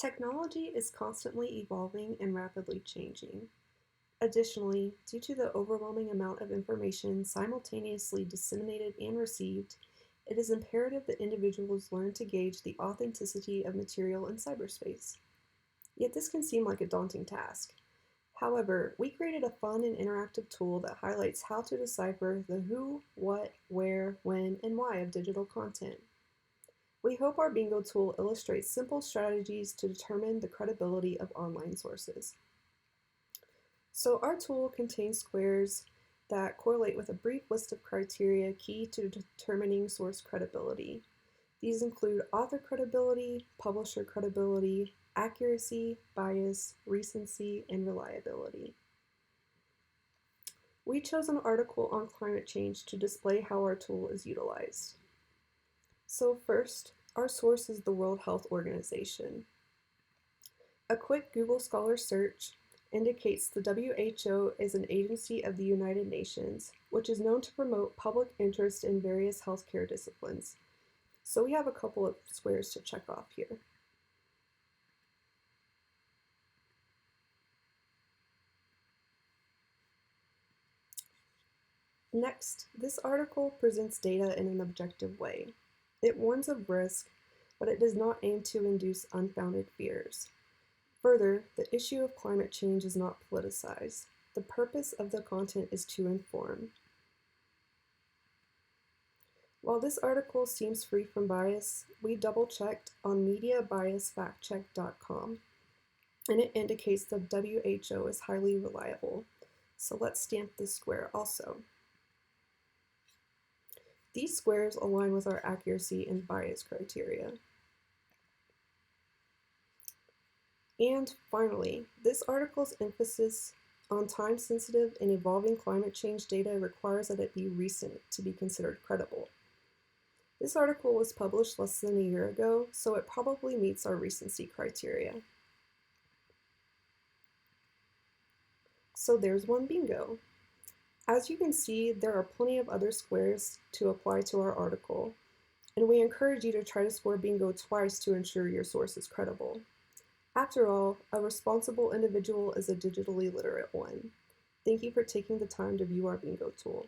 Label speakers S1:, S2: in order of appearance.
S1: Technology is constantly evolving and rapidly changing. Additionally, due to the overwhelming amount of information simultaneously disseminated and received, it is imperative that individuals learn to gauge the authenticity of material in cyberspace. Yet this can seem like a daunting task. However, we created a fun and interactive tool that highlights how to decipher the who, what, where, when, and why of digital content. We hope our bingo tool illustrates simple strategies to determine the credibility of online sources. So our tool contains squares that correlate with a brief list of criteria key to determining source credibility. These include author credibility, publisher credibility, accuracy, bias, recency, and reliability. We chose an article on climate change to display how our tool is utilized. So first, our source is the World Health Organization. A quick Google Scholar search indicates the WHO is an agency of the United Nations, which is known to promote public interest in various healthcare disciplines. So we have a couple of squares to check off here. Next, this article presents data in an objective way. It warns of risk, but it does not aim to induce unfounded fears. Further, the issue of climate change is not politicized. The purpose of the content is to inform. While this article seems free from bias, we double-checked on mediabiasfactcheck.com, and it indicates the WHO is highly reliable. So let's stamp this square also. These squares align with our accuracy and bias criteria. And finally, this article's emphasis on time-sensitive and evolving climate change data requires that it be recent to be considered credible. This article was published less than a year ago, so it probably meets our recency criteria. So there's one bingo. As you can see, there are plenty of other squares to apply to our article, and we encourage you to try to score bingo twice to ensure your source is credible. After all, a responsible individual is a digitally literate one. Thank you for taking the time to view our bingo tool.